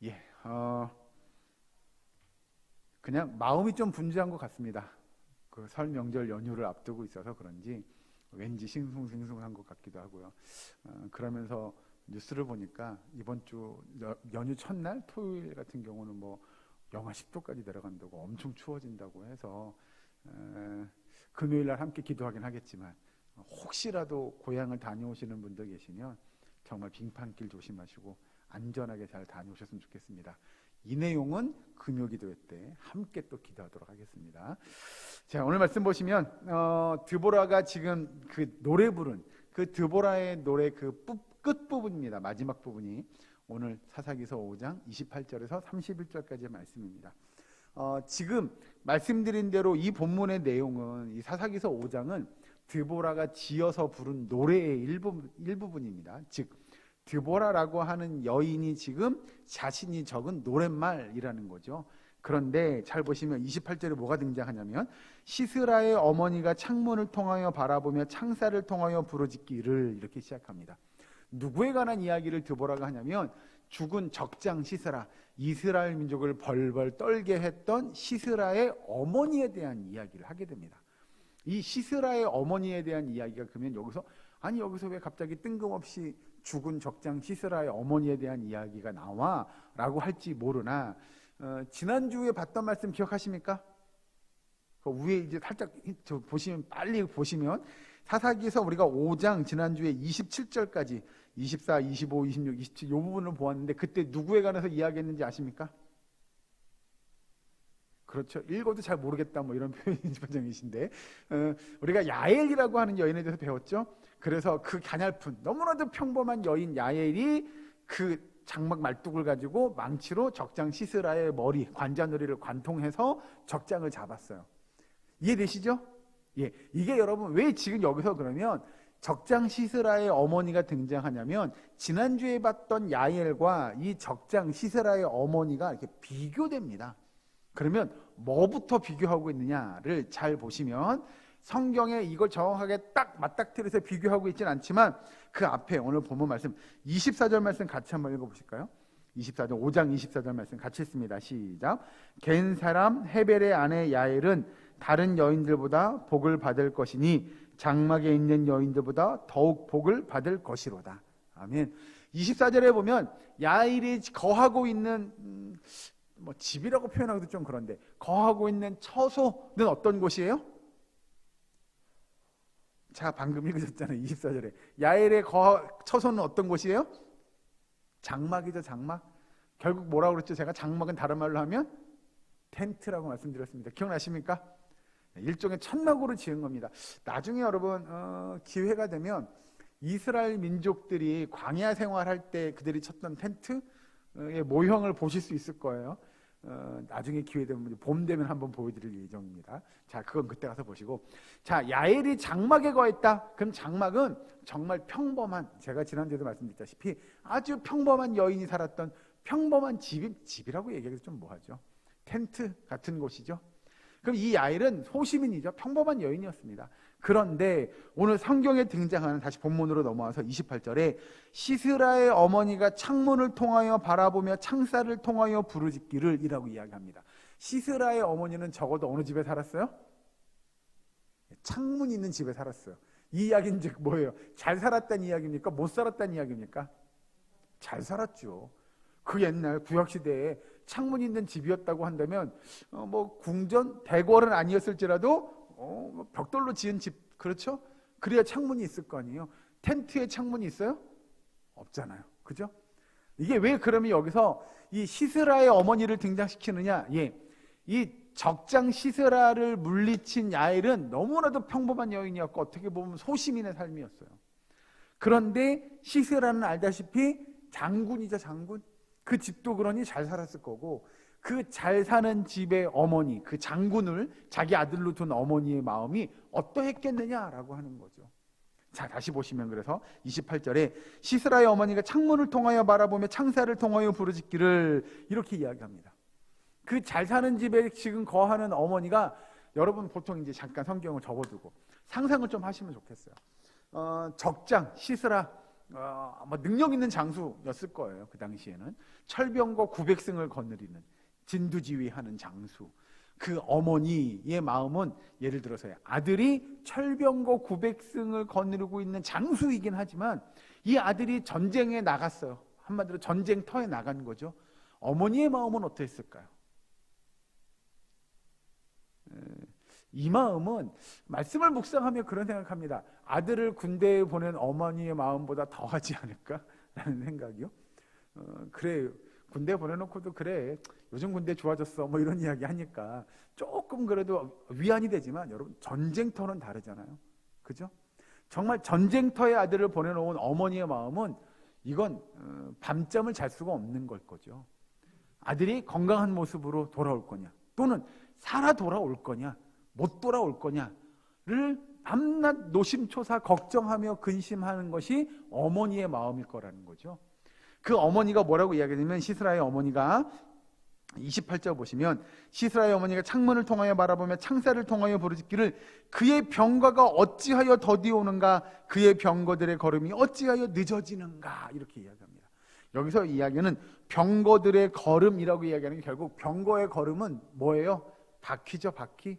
예, 그냥 마음이 좀 분주한 것 같습니다. 그 설 명절 연휴를 앞두고 있어서 그런지 왠지 싱숭생숭한 것 같기도 하고요. 그러면서 뉴스를 보니까 이번 주 연휴 첫날 토요일 같은 경우는 뭐 영하 10도까지 내려간다고 엄청 추워진다고 해서 금요일 날 함께 기도하긴 하겠지만 혹시라도 고향을 다녀오시는 분들 계시면 정말 빙판길 조심하시고 안전하게 잘 다녀오셨으면 좋겠습니다. 이 내용은 금요 기도회 때 함께 또 기도하도록 하겠습니다. 자, 오늘 말씀 보시면 드보라가 지금 그 노래 부른 그 드보라의 노래 그 끝부분입니다. 마지막 부분이 오늘 사사기서 5장 28절에서 31절까지의 말씀입니다. 지금 말씀드린 대로 이 본문의 내용은 이 사사기서 5장은 드보라가 지어서 부른 노래의 일부분입니다. 즉 드보라라고 하는 여인이 지금 자신이 적은 노랫말이라는 거죠. 그런데 잘 보시면 28절에 뭐가 등장하냐면 시스라의 어머니가 창문을 통하여 바라보며 창살을 통하여 부르짖기를 이렇게 시작합니다. 누구에 관한 이야기를 드보라가 하냐면 죽은 적장 시스라, 이스라엘 민족을 벌벌 떨게 했던 시스라의 어머니에 대한 이야기를 하게 됩니다. 이 시스라의 어머니에 대한 이야기가 그러면 여기서 왜 갑자기 뜬금없이 죽은 적장 시스라의 어머니에 대한 이야기가 나와? 라고 할지 모르나 지난주에 봤던 말씀 기억하십니까? 그 위에 이제 살짝 빨리 보시면 사사기서 우리가 5장 지난주에 27절까지 24, 25, 26, 27 이 부분을 보았는데 그때 누구에 관해서 이야기했는지 아십니까? 그렇죠. 읽어도 잘 모르겠다 뭐 이런 표현이신데 우리가 야엘이라고 하는 여인에 대해서 배웠죠. 그래서 그 가냘픈 너무나도 평범한 여인 야엘이 그 장막 말뚝을 가지고 망치로 적장 시스라의 머리 관자놀이를 관통해서 적장을 잡았어요. 이해되시죠? 예, 이게 여러분 왜 지금 여기서 그러면 적장 시스라의 어머니가 등장하냐면 지난주에 봤던 야엘과 이 적장 시스라의 어머니가 이렇게 비교됩니다. 그러면 뭐부터 비교하고 있느냐를 잘 보시면 성경에 이걸 정확하게 딱 맞닥뜨려서 비교하고 있지는 않지만 그 앞에 오늘 본문 말씀 24절 말씀 같이 한번 읽어보실까요? 24절 5장 24절 말씀 같이 읽습니다. 시작. 겐 사람 헤벨의 아내 야엘은 다른 여인들보다 복을 받을 것이니 장막에 있는 여인들보다 더욱 복을 받을 것이로다. 아멘. 24절에 보면 야엘이 거하고 있는 뭐 집이라고 표현하기도 좀 그런데 거하고 있는 처소는 어떤 곳이에요? 자, 방금 읽으셨잖아요. 24절에 야엘의 처소는 어떤 곳이에요? 장막이죠. 장막. 결국 뭐라고 그랬죠? 제가 장막은 다른 말로 하면 텐트라고 말씀드렸습니다. 기억나십니까? 일종의 천막으로 지은 겁니다. 나중에 여러분 기회가 되면 이스라엘 민족들이 광야 생활할 때 그들이 쳤던 텐트의 모형을 보실 수 있을 거예요. 나중에 기회 되면 봄 되면 한번 보여드릴 예정입니다. 자, 그건 그때 가서 보시고. 자, 야엘이 장막에 거했다. 그럼 장막은 정말 평범한, 제가 지난주에도 말씀드렸다시피 아주 평범한 여인이 살았던 평범한 집이라고 얘기하기도 좀 뭐하죠. 텐트 같은 곳이죠. 그럼 이 야엘은 소시민이죠. 평범한 여인이었습니다. 그런데 오늘 성경에 등장하는, 다시 본문으로 넘어와서 28절에 시스라의 어머니가 창문을 통하여 바라보며 창살을 통하여 부르짖기를 이라고 이야기합니다. 시스라의 어머니는 적어도 어느 집에 살았어요? 창문 있는 집에 살았어요. 이 이야기는 즉 뭐예요? 잘 살았다는 이야기입니까? 못 살았다는 이야기입니까? 잘 살았죠. 그 옛날 구약시대에 창문 있는 집이었다고 한다면 뭐 궁전, 대궐은 아니었을지라도 벽돌로 지은 집, 그렇죠? 그래야 창문이 있을 거 아니에요. 텐트에 창문이 있어요? 없잖아요. 그죠? 이게 왜 그러면 여기서 이 시스라의 어머니를 등장시키느냐? 예, 이 적장 시스라를 물리친 야엘은 너무나도 평범한 여인이었고 어떻게 보면 소시민의 삶이었어요. 그런데 시스라는 알다시피 장군이죠. 장군. 그 집도 그러니 잘 살았을 거고 그 잘 사는 집의 어머니, 그 장군을 자기 아들로 둔 어머니의 마음이 어떠했겠느냐라고 하는 거죠. 자, 다시 보시면 그래서 28절에 시스라의 어머니가 창문을 통하여 바라보며 창살을 통하여 부르짖기를 이렇게 이야기합니다. 그 잘 사는 집에 지금 거하는 어머니가, 여러분 보통 이제 잠깐 성경을 접어두고 상상을 좀 하시면 좋겠어요. 적장 시스라, 아마 능력 있는 장수였을 거예요. 그 당시에는 철병거 900승을 거느리는 진두지휘하는 장수. 그 어머니의 마음은 예를 들어서 아들이 철병거 900승을 거느리고 있는 장수이긴 하지만 이 아들이 전쟁에 나갔어요. 한마디로 전쟁터에 나간 거죠. 어머니의 마음은 어땠을까요? 이 마음은 말씀을 묵상하며 그런 생각합니다. 아들을 군대에 보낸 어머니의 마음보다 더하지 않을까라는 생각이요. 그래, 군대 보내놓고도 그래, 요즘 군대 좋아졌어 뭐 이런 이야기 하니까 조금 그래도 위안이 되지만 여러분, 전쟁터는 다르잖아요. 그죠? 정말 전쟁터에 아들을 보내놓은 어머니의 마음은 이건 밤잠을 잘 수가 없는 걸 거죠. 아들이 건강한 모습으로 돌아올 거냐, 또는 살아 돌아올 거냐, 못 돌아올 거냐를 밤낮 노심초사 걱정하며 근심하는 것이 어머니의 마음일 거라는 거죠. 그 어머니가 뭐라고 이야기하냐면, 시스라의 어머니가 28절 보시면, 시스라의 어머니가 창문을 통하여 바라보며 창살을 통하여 부르짖기를 그의 병거가 어찌하여 더디오는가, 그의 병거들의 걸음이 어찌하여 늦어지는가, 이렇게 이야기합니다. 여기서 이야기는 병거들의 걸음이라고 이야기하는 게, 결국 병거의 걸음은 뭐예요? 바퀴죠, 바퀴.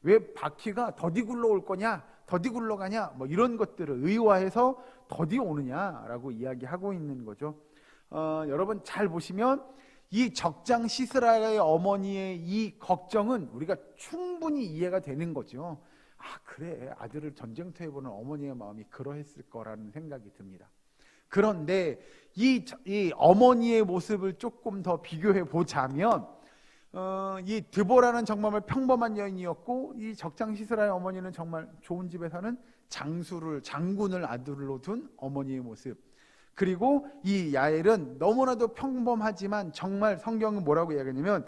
왜 바퀴가 더디 굴러올 거냐, 더디 굴러가냐, 뭐 이런 것들을 의화해서 더디 오느냐라고 이야기하고 있는 거죠. 여러분 잘 보시면 이 적장 시스라의 어머니의 이 걱정은 우리가 충분히 이해가 되는 거죠. 그래, 아들을 전쟁터에 보는 어머니의 마음이 그러했을 거라는 생각이 듭니다. 그런데 이 어머니의 모습을 조금 더 비교해 보자면, 이 드보라는 정말 평범한 여인이었고, 이 적장 시스라의 어머니는 정말 좋은 집에 사는 장군을 아들로 둔 어머니의 모습. 그리고 이 야엘은 너무나도 평범하지만 정말 성경은 뭐라고 이야기하냐면,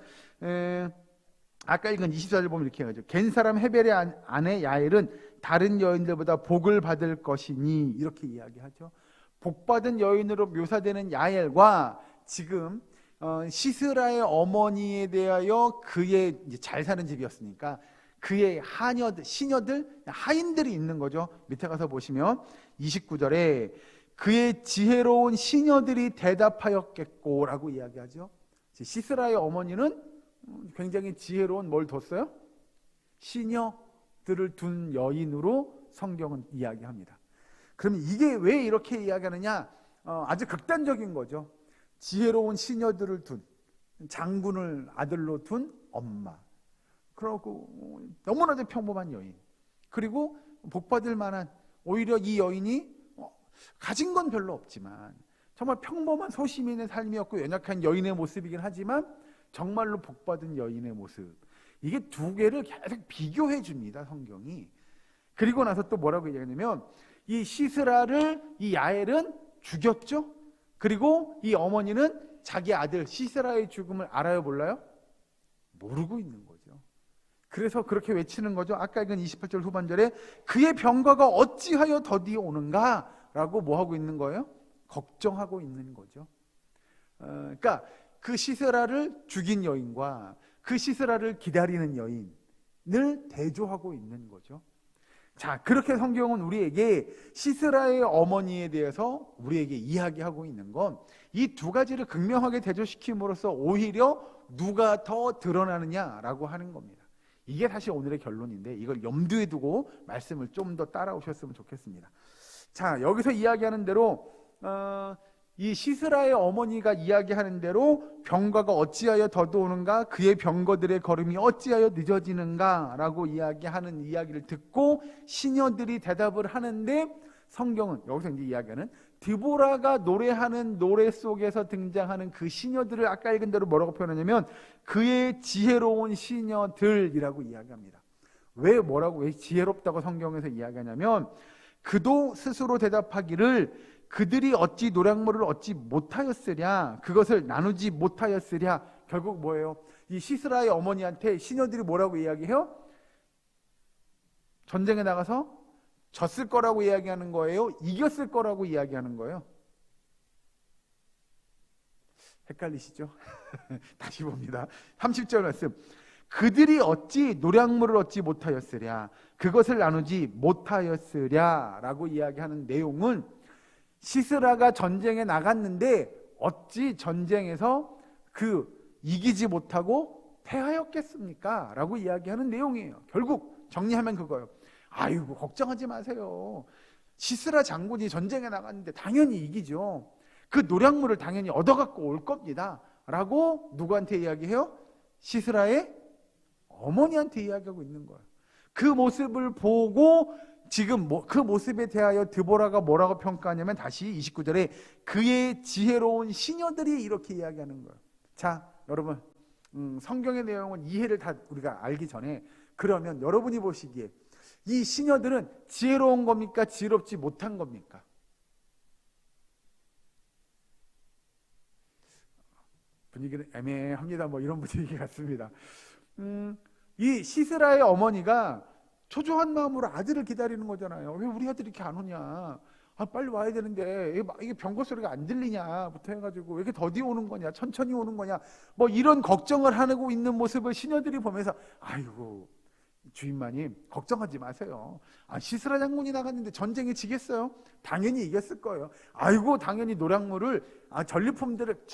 아까 읽은 24절 보면 이렇게 해가지고, 겐 사람 헤벨의 아내 야엘은 다른 여인들보다 복을 받을 것이니, 이렇게 이야기하죠. 복받은 여인으로 묘사되는 야엘과 지금 시스라의 어머니에 대하여, 그의 이제 잘 사는 집이었으니까 그의 시녀들, 하인들이 있는 거죠. 밑에 가서 보시면 29절에 그의 지혜로운 시녀들이 대답하였겠고 라고 이야기하죠. 시스라의 어머니는 굉장히 지혜로운 뭘 뒀어요? 시녀들을 둔 여인으로 성경은 이야기합니다. 그럼 이게 왜 이렇게 이야기하느냐? 아주 극단적인 거죠. 지혜로운 시녀들을 둔, 장군을 아들로 둔 엄마, 그리고 너무나도 평범한 여인, 그리고 복받을 만한, 오히려 이 여인이 가진 건 별로 없지만 정말 평범한 소시민의 삶이었고 연약한 여인의 모습이긴 하지만 정말로 복받은 여인의 모습, 이게 두 개를 계속 비교해 줍니다, 성경이. 그리고 나서 또 뭐라고 얘기하냐면, 이 시스라를 이 야엘은 죽였죠. 그리고 이 어머니는 자기 아들 시스라의 죽음을 알아요, 몰라요? 모르고 있는 거죠. 그래서 그렇게 외치는 거죠. 아까 읽은 28절 후반절에 그의 병거가 어찌하여 더디 오는가 라고 뭐 하고 있는 거예요? 걱정하고 있는 거죠. 그러니까 그 시스라를 죽인 여인과 그 시스라를 기다리는 여인을 대조하고 있는 거죠. 자, 그렇게 성경은 우리에게 시스라의 어머니에 대해서 우리에게 이야기하고 있는 건, 이 두 가지를 극명하게 대조시킴으로써 오히려 누가 더 드러나느냐라고 하는 겁니다. 이게 사실 오늘의 결론인데, 이걸 염두에 두고 말씀을 좀 더 따라오셨으면 좋겠습니다. 자, 여기서 이야기하는 대로 이 시스라의 어머니가 이야기하는 대로 병거가 어찌하여 더디오는가, 그의 병거들의 걸음이 어찌하여 늦어지는가 라고 이야기하는 이야기를 듣고 시녀들이 대답을 하는데, 성경은 여기서 이제 이야기하는 드보라가 노래하는 노래 속에서 등장하는 그 시녀들을 아까 읽은 대로 뭐라고 표현하냐면 그의 지혜로운 시녀들이라고 이야기합니다. 왜 지혜롭다고 성경에서 이야기하냐면, 그도 스스로 대답하기를 그들이 어찌 노략물을 얻지 못하였으랴, 그것을 나누지 못하였으랴. 결국 뭐예요? 이 시스라의 어머니한테 시녀들이 뭐라고 이야기해요? 전쟁에 나가서 졌을 거라고 이야기하는 거예요? 이겼을 거라고 이야기하는 거예요? 헷갈리시죠? 다시 봅니다. 30절 말씀. 그들이 어찌 노략물을 얻지 못하였으랴, 그것을 나누지 못하였으랴 라고 이야기하는 내용은, 시스라가 전쟁에 나갔는데 어찌 전쟁에서 이기지 못하고 패하였겠습니까? 라고 이야기하는 내용이에요. 결국 정리하면 그거예요. 아이고, 걱정하지 마세요. 시스라 장군이 전쟁에 나갔는데 당연히 이기죠. 그 노략물을 당연히 얻어갖고 올 겁니다. 라고 누구한테 이야기해요? 시스라의 어머니한테 이야기하고 있는 거예요. 그 모습을 보고 지금 그 모습에 대하여 드보라가 뭐라고 평가하냐면 다시 29절에 그의 지혜로운 시녀들이 이렇게 이야기하는 거예요. 자, 여러분, 성경의 내용은 이해를 다 우리가 알기 전에 그러면 여러분이 보시기에 이 시녀들은 지혜로운 겁니까? 지혜롭지 못한 겁니까? 분위기는 애매합니다. 뭐 이런 분위기 같습니다. 이 시스라의 어머니가 초조한 마음으로 아들을 기다리는 거잖아요. 왜 우리 아들이 이렇게 안 오냐? 빨리 와야 되는데 이게 병거 소리가 안 들리냐부터 해가지고 왜 이렇게 더디 오는 거냐? 천천히 오는 거냐? 뭐 이런 걱정을 하고 있는 모습을 시녀들이 보면서 아이고, 주인마님 걱정하지 마세요. 시스라 장군이 나갔는데 전쟁에 지겠어요? 당연히 이겼을 거예요. 아이고, 당연히 노략물을 전리품들을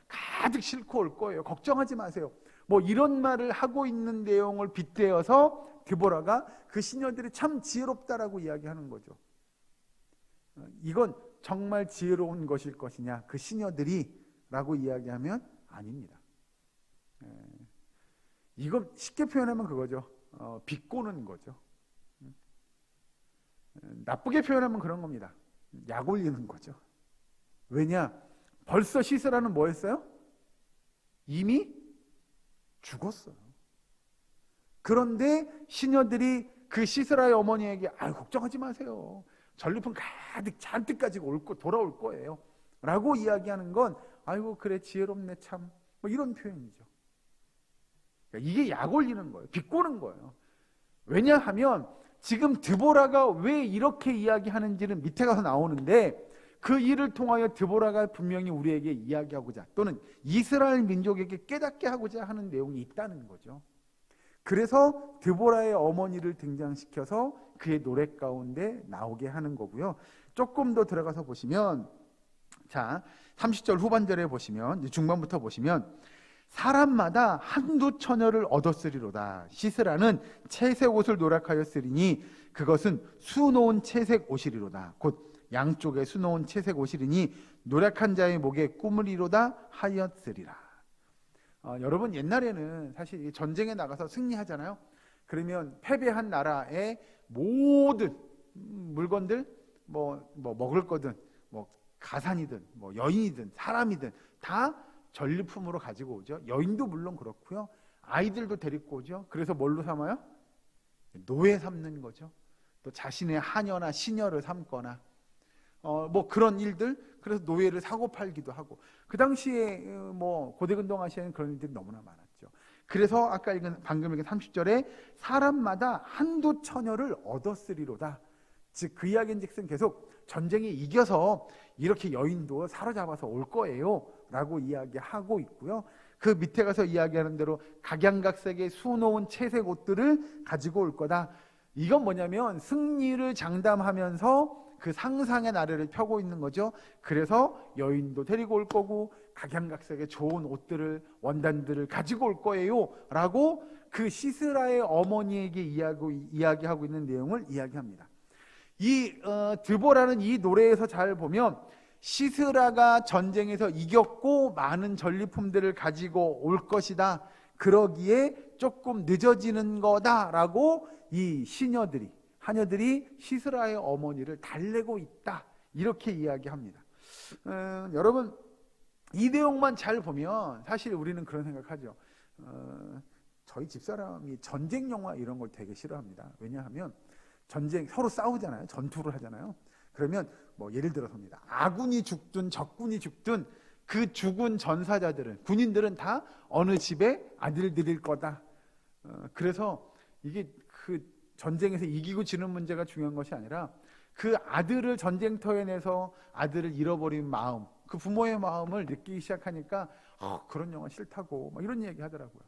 가득 싣고 올 거예요. 걱정하지 마세요. 뭐 이런 말을 하고 있는 내용을 빗대어서 드보라가 그 시녀들이 참 지혜롭다라고 이야기하는 거죠. 이건 정말 지혜로운 것일 것이냐, 그 시녀들이 라고 이야기하면 아닙니다. 이건 쉽게 표현하면 그거죠. 비꼬는 거죠. 나쁘게 표현하면 그런 겁니다. 약 올리는 거죠. 왜냐? 벌써 시스라는 뭐 했어요? 이미 죽었어요. 그런데 시녀들이 그 시스라의 어머니에게 걱정하지 마세요. 전리품 가득 잔뜩 가지고 돌아올 거예요. 라고 이야기하는 건 아이고, 그래, 지혜롭네 참. 뭐 이런 표현이죠. 이게 약 올리는 거예요. 비꼬는 거예요. 왜냐하면 지금 드보라가 왜 이렇게 이야기하는지는 밑에 가서 나오는데 그 일을 통하여 드보라가 분명히 우리에게 이야기하고자 또는 이스라엘 민족에게 깨닫게 하고자 하는 내용이 있다는 거죠. 그래서 드보라의 어머니를 등장시켜서 그의 노래 가운데 나오게 하는 거고요. 조금 더 들어가서 보시면, 자, 30절 후반절에 보시면, 중반부터 보시면 사람마다 한두 처녀를 얻었으리로다. 시스라는 채색 옷을 노력하였으리니 그것은 수놓은 채색 옷이리로다. 곧 양쪽에 수놓은 채색 옷이리니 노력한 자의 목에 꾸물이로다 하였으리라. 여러분, 옛날에는 사실 전쟁에 나가서 승리하잖아요. 그러면 패배한 나라의 모든 물건들, 뭐 먹을 거든, 뭐 가산이든, 뭐 여인이든, 사람이든 다 전리품으로 가지고 오죠. 여인도 물론 그렇고요. 아이들도 데리고 오죠. 그래서 뭘로 삼아요? 노예 삼는 거죠. 또 자신의 하녀나 시녀를 삼거나 뭐 그런 일들. 그래서 노예를 사고 팔기도 하고. 그 당시에 뭐 고대근동 아시아에는 그런 일들이 너무나 많았죠. 그래서 아까 방금 읽은 30절에 사람마다 한두 처녀를 얻었으리로다. 즉 그 이야기인즉슨 계속 전쟁에 이겨서 이렇게 여인도 사로잡아서 올 거예요 라고 이야기하고 있고요. 그 밑에 가서 이야기하는 대로 각양각색의 수놓은 채색 옷들을 가지고 올 거다. 이건 뭐냐면 승리를 장담하면서 그 상상의 나래를 펴고 있는 거죠. 그래서 여인도 데리고 올 거고 각양각색의 좋은 옷들을, 원단들을 가지고 올 거예요 라고 그 시스라의 어머니에게 이야기하고 있는 내용을 이야기합니다. 이 드보라는 이 노래에서 잘 보면 시스라가 전쟁에서 이겼고 많은 전리품들을 가지고 올 것이다. 그러기에 조금 늦어지는 거다라고 이 하녀들이 시스라의 어머니를 달래고 있다. 이렇게 이야기합니다. 여러분, 이 내용만 잘 보면 사실 우리는 그런 생각하죠. 저희 집사람이 전쟁 영화 이런 걸 되게 싫어합니다. 왜냐하면 전쟁 서로 싸우잖아요. 전투를 하잖아요. 그러면 뭐 예를 들어서입니다. 아군이 죽든 적군이 죽든 그 죽은 전사자들은, 군인들은 다 어느 집에 아들들일 거다. 그래서 이게 그 전쟁에서 이기고 지는 문제가 중요한 것이 아니라 그 아들을 전쟁터에 내서 아들을 잃어버린 마음, 그 부모의 마음을 느끼기 시작하니까 그런 영화 싫다고 막 이런 얘기 하더라고요.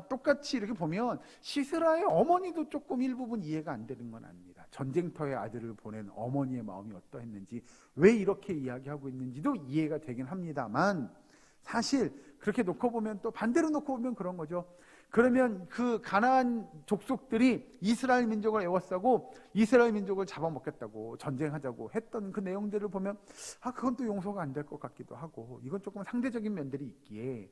똑같이 이렇게 보면 시스라의 어머니도 조금 일부분 이해가 안 되는 건 아닙니다. 전쟁터에 아들을 보낸 어머니의 마음이 어떠했는지, 왜 이렇게 이야기하고 있는지도 이해가 되긴 합니다만, 사실 그렇게 놓고 보면, 또 반대로 놓고 보면 그런 거죠. 그러면 그 가나안 족속들이 이스라엘 민족을 에워싸고 이스라엘 민족을 잡아먹겠다고 전쟁하자고 했던 그 내용들을 보면 그건 또 용서가 안 될 것 같기도 하고, 이건 조금 상대적인 면들이 있기에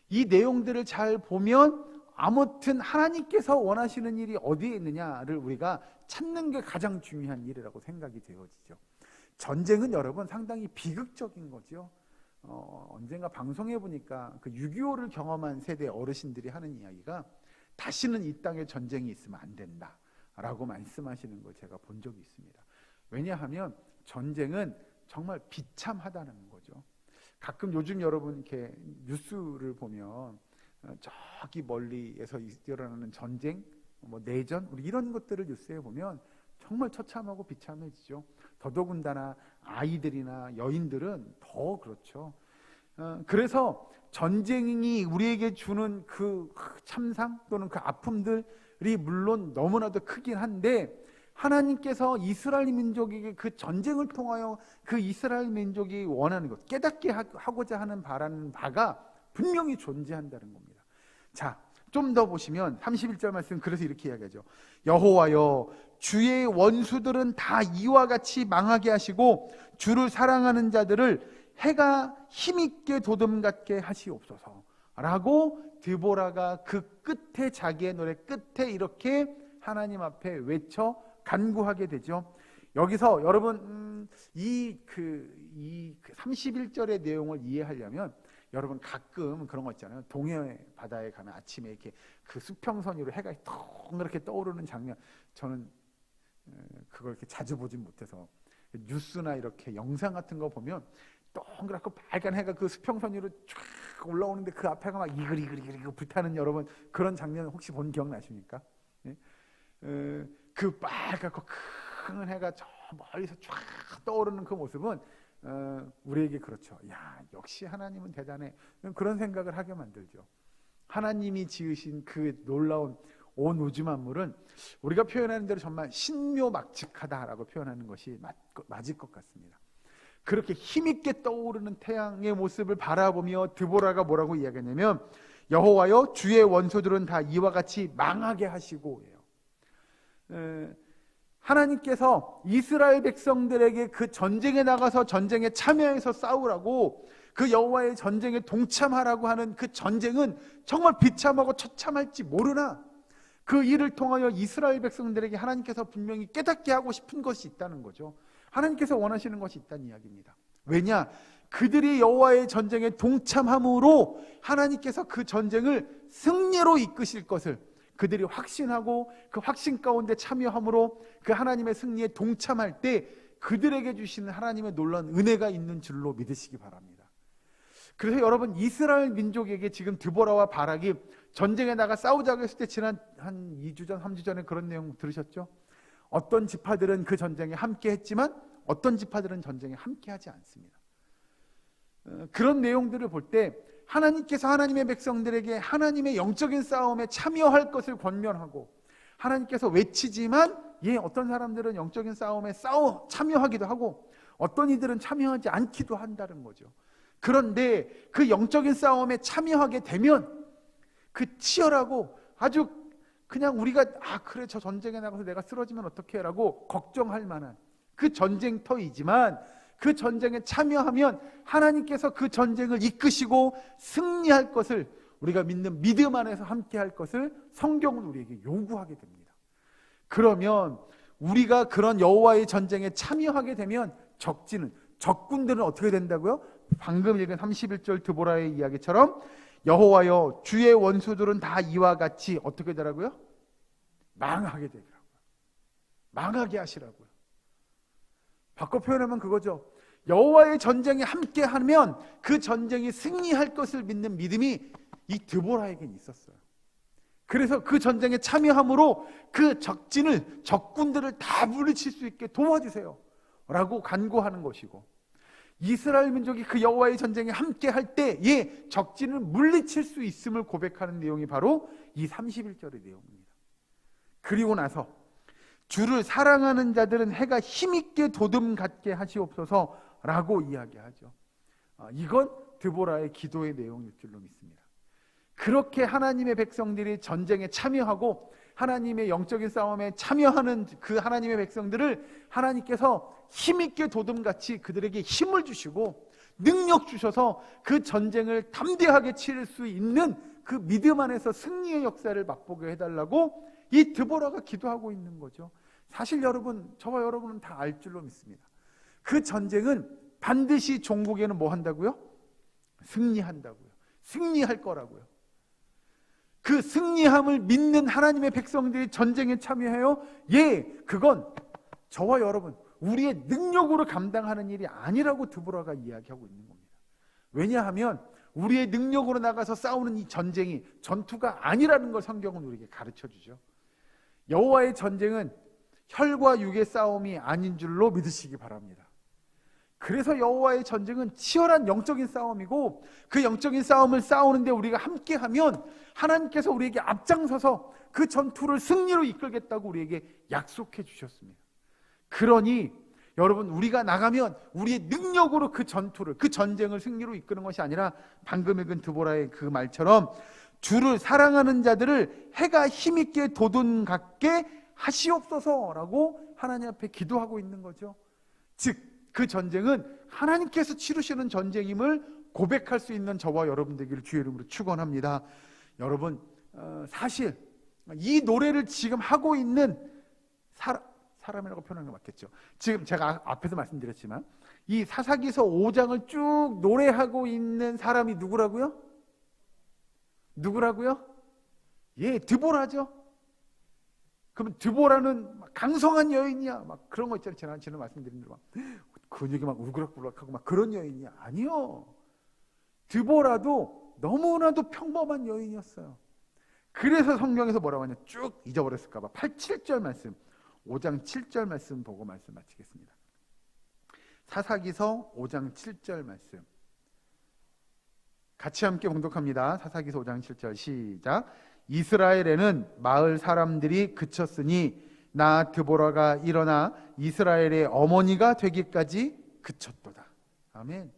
이 내용들을 잘 보면 아무튼 하나님께서 원하시는 일이 어디에 있느냐를 우리가 찾는 게 가장 중요한 일이라고 생각이 되어지죠. 전쟁은 여러분 상당히 비극적인 거죠. 언젠가 방송에 보니까 그 6.25를 경험한 세대 어르신들이 하는 이야기가, 다시는 이 땅에 전쟁이 있으면 안 된다 라고 말씀하시는 걸 제가 본 적이 있습니다. 왜냐하면 전쟁은 정말 비참하다는 거죠. 가끔 요즘 여러분 이렇게 뉴스를 보면 저기 멀리에서 일어나는 전쟁, 내전, 우리 이런 것들을 뉴스에 보면 정말 처참하고 비참해지죠. 더더군다나 아이들이나 여인들은 더 그렇죠. 그래서 전쟁이 우리에게 주는 그 참상 또는 그 아픔들이 물론 너무나도 크긴 한데, 하나님께서 이스라엘 민족에게 그 전쟁을 통하여 그 이스라엘 민족이 원하는 것, 깨닫게 하고자 하는 바라는 바가 분명히 존재한다는 겁니다. 자, 좀 더 보시면 31절 말씀, 그래서 이렇게 이야기하죠. 여호와여, 주의 원수들은 다 이와 같이 망하게 하시고 주를 사랑하는 자들을 해가 힘있게 도듬같게 하시옵소서 라고 디보라가 그 끝에, 자기의 노래 끝에 이렇게 하나님 앞에 외쳐 간구하게 되죠. 여기서 여러분 이 31절의 내용을 이해하려면, 여러분 가끔 그런 거 있잖아요. 동해 바다에 가면 아침에 이렇게 그 수평선 위로 해가 동그랗게 떠오르는 장면, 저는 그걸 이렇게 자주 보진 못해서 뉴스나 이렇게 영상 같은 거 보면 동그랗고 빨간 해가 그 수평선 위로 쫙 올라오는데 그 앞에가 막 이글이글 불타는, 여러분 그런 장면 혹시 본 기억 나십니까? 네? 그 빨갛고 큰 해가 저 멀리서 쫙 떠오르는 그 모습은 우리에게 그렇죠. 야, 역시 하나님은 대단해, 그런 생각을 하게 만들죠. 하나님이 지으신 그 놀라운 온 우주 만물은 우리가 표현하는 대로 정말 신묘막측하다라고 표현하는 것이 맞을 것 같습니다. 그렇게 힘있게 떠오르는 태양의 모습을 바라보며 드보라가 뭐라고 이야기하냐면, 여호와여, 주의 원수들은 다 이와 같이 망하게 하시고 해요. 하나님께서 이스라엘 백성들에게 그 전쟁에 나가서 전쟁에 참여해서 싸우라고, 그 여호와의 전쟁에 동참하라고 하는 그 전쟁은 정말 비참하고 처참할지 모르나, 그 일을 통하여 이스라엘 백성들에게 하나님께서 분명히 깨닫게 하고 싶은 것이 있다는 거죠. 하나님께서 원하시는 것이 있다는 이야기입니다. 왜냐? 그들이 여호와의 전쟁에 동참함으로 하나님께서 그 전쟁을 승리로 이끄실 것을 그들이 확신하고, 그 확신 가운데 참여함으로 그 하나님의 승리에 동참할 때 그들에게 주시는 하나님의 놀라운 은혜가 있는 줄로 믿으시기 바랍니다. 그래서 여러분, 이스라엘 민족에게 지금 드보라와 바락이 전쟁에 나가 싸우자고 했을 때, 지난 한 2주 전, 3주 전에 그런 내용 들으셨죠? 어떤 지파들은 그 전쟁에 함께 했지만 어떤 지파들은 전쟁에 함께 하지 않습니다. 그런 내용들을 볼 때 하나님께서 하나님의 백성들에게 하나님의 영적인 싸움에 참여할 것을 권면하고, 하나님께서 외치지만 어떤 사람들은 영적인 싸움에 참여하기도 하고 어떤 이들은 참여하지 않기도 한다는 거죠. 그런데 그 영적인 싸움에 참여하게 되면 그 치열하고 아주 그냥 우리가 그래 저 전쟁에 나가서 내가 쓰러지면 어떡해 라고 걱정할 만한 그 전쟁터이지만, 그 전쟁에 참여하면 하나님께서 그 전쟁을 이끄시고 승리할 것을, 우리가 믿는 믿음 안에서 함께 할 것을 성경은 우리에게 요구하게 됩니다. 그러면 우리가 그런 여호와의 전쟁에 참여하게 되면 적군들은 어떻게 된다고요? 방금 읽은 31절 드보라의 이야기처럼 여호와여, 주의 원수들은 다 이와 같이 어떻게 되라고요? 망하게 되더라고요. 망하게 하시라고요. 바꿔 표현하면 그거죠. 여호와의 전쟁에 함께하면 그 전쟁이 승리할 것을 믿는 믿음이 이 드보라에겐 있었어요. 그래서 그 전쟁에 참여함으로 그 적군들을 다 물리칠 수 있게 도와주세요 라고 간구하는 것이고, 이스라엘 민족이 그 여호와의 전쟁에 함께 할 때에 적진을 물리칠 수 있음을 고백하는 내용이 바로 이 31절의 내용입니다. 그리고 나서 주를 사랑하는 자들은 해가 힘있게 도둠 갖게 하시옵소서라고 이야기하죠. 이건 드보라의 기도의 내용일 줄로 믿습니다. 그렇게 하나님의 백성들이 전쟁에 참여하고 하나님의 영적인 싸움에 참여하는 그 하나님의 백성들을 하나님께서 힘있게 도둠같이 그들에게 힘을 주시고 능력 주셔서 그 전쟁을 담대하게 치를 수 있는 그 믿음 안에서 승리의 역사를 맛보게 해달라고 이 드보라가 기도하고 있는 거죠. 사실 여러분, 저와 여러분은 다 알 줄로 믿습니다. 그 전쟁은 반드시 종국에는 뭐 한다고요? 승리한다고요. 승리할 거라고요. 그 승리함을 믿는 하나님의 백성들이 전쟁에 참여해요. 그건 저와 여러분, 우리의 능력으로 감당하는 일이 아니라고 드보라가 이야기하고 있는 겁니다. 왜냐하면 우리의 능력으로 나가서 싸우는 이 전쟁이 전투가 아니라는 걸 성경은 우리에게 가르쳐 주죠. 여호와의 전쟁은 혈과 육의 싸움이 아닌 줄로 믿으시기 바랍니다. 그래서 여호와의 전쟁은 치열한 영적인 싸움이고 그 영적인 싸움을 싸우는데 우리가 함께하면 하나님께서 우리에게 앞장서서 그 전투를 승리로 이끌겠다고 우리에게 약속해 주셨습니다. 그러니 여러분, 우리가 나가면 우리의 능력으로 그 전투를, 그 전쟁을 승리로 이끄는 것이 아니라 방금 읽은 드보라의 그 말처럼 주를 사랑하는 자들을 해가 힘있게 돋운 같게 하시옵소서라고 하나님 앞에 기도하고 있는 거죠. 즉 그 전쟁은 하나님께서 치르시는 전쟁임을 고백할 수 있는 저와 여러분 되기를 주의 이름으로 축원합니다. 여러분, 사실 이 노래를 지금 하고 있는 사람이라고 표현하는 게 맞겠죠. 지금 제가 앞에서 말씀드렸지만 이 사사기서 5장을 쭉 노래하고 있는 사람이 누구라고요? 드보라죠. 그럼 드보라는 강성한 여인이야, 막 그런 거 있잖아요. 지난 말씀드린 대로 근육이 막 울그락불락하고 막 그런 여인이야. 아니요. 드보라도 너무나도 평범한 여인이었어요. 그래서 성경에서 뭐라고 하냐, 쭉 잊어버렸을까봐 7절 말씀, 5장 7절 말씀 보고 말씀 마치겠습니다. 사사기서 5장 7절 말씀 같이 함께 봉독합니다. 사사기서 5장 7절 시작. 이스라엘에는 마을 사람들이 그쳤으니 나 드보라가 일어나 이스라엘의 어머니가 되기까지 그쳤도다. 아멘.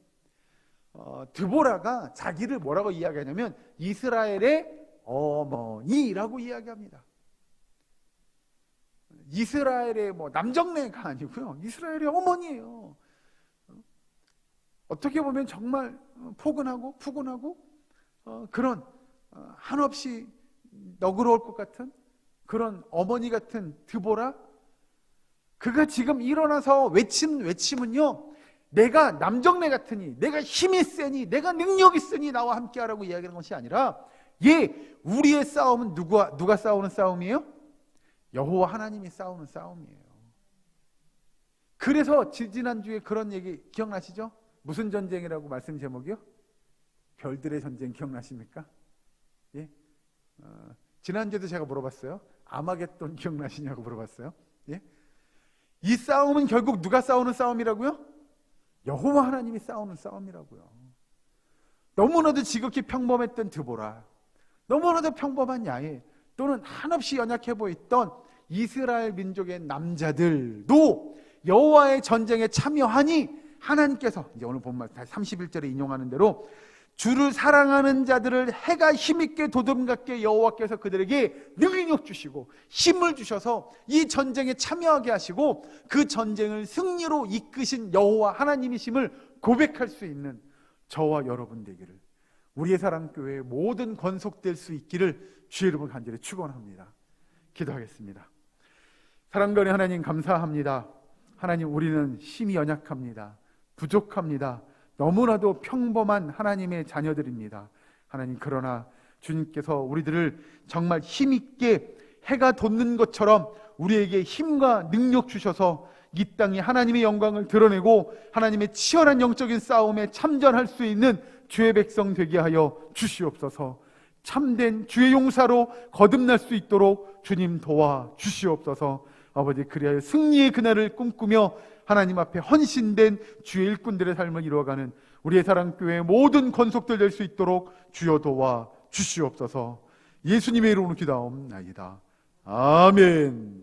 드보라가 자기를 뭐라고 이야기하냐면 이스라엘의 어머니라고 이야기합니다. 이스라엘의 남정네가 아니고요, 이스라엘의 어머니예요. 어떻게 보면 정말 포근하고 푸근하고 그런 한없이 너그러울 것 같은 그런 어머니 같은 드보라, 그가 지금 일어나서 외침은요, 내가 남정네 같으니, 내가 힘이 세니, 내가 능력이 있으니 나와 함께하라고 이야기하는 것이 아니라 우리의 싸움은 누가 싸우는 싸움이에요? 여호와 하나님이 싸우는 싸움이에요. 그래서 지난주에 그런 얘기 기억나시죠? 무슨 전쟁이라고 말씀 제목이요? 별들의 전쟁 기억나십니까? 예? 지난주에도 제가 물어봤어요. 아마겟돈 기억나시냐고 물어봤어요. 예? 이 싸움은 결국 누가 싸우는 싸움이라고요? 여호와 하나님이 싸우는 싸움이라고요. 너무나도 지극히 평범했던 드보라, 너무나도 평범한 야훼, 또는 한없이 연약해 보였던 이스라엘 민족의 남자들도 여호와의 전쟁에 참여하니 하나님께서 이제 오늘 본문 31절에 인용하는 대로 주를 사랑하는 자들을 해가 힘있게 도둠같게 여호와께서 그들에게 능력 주시고 힘을 주셔서 이 전쟁에 참여하게 하시고 그 전쟁을 승리로 이끄신 여호와 하나님이심을 고백할 수 있는 저와 여러분 되기를, 우리의 사랑교회의 모든 권속될 수 있기를 주의 이름으로 간절히 축원합니다. 기도하겠습니다. 사랑하는 하나님, 감사합니다. 하나님, 우리는 힘이 연약합니다. 부족합니다. 너무나도 평범한 하나님의 자녀들입니다. 하나님, 그러나 주님께서 우리들을 정말 힘있게 해가 돋는 것처럼 우리에게 힘과 능력 주셔서 이 땅에 하나님의 영광을 드러내고 하나님의 치열한 영적인 싸움에 참전할 수 있는 주의 백성 되게 하여 주시옵소서. 참된 주의 용사로 거듭날 수 있도록 주님 도와 주시옵소서. 아버지, 그리하여 승리의 그날을 꿈꾸며 하나님 앞에 헌신된 주의 일꾼들의 삶을 이루어가는 우리의 사랑교회의 모든 권속들 될 수 있도록 주여 도와 주시옵소서. 예수님의 이름으로 기도하옵나이다. 아멘.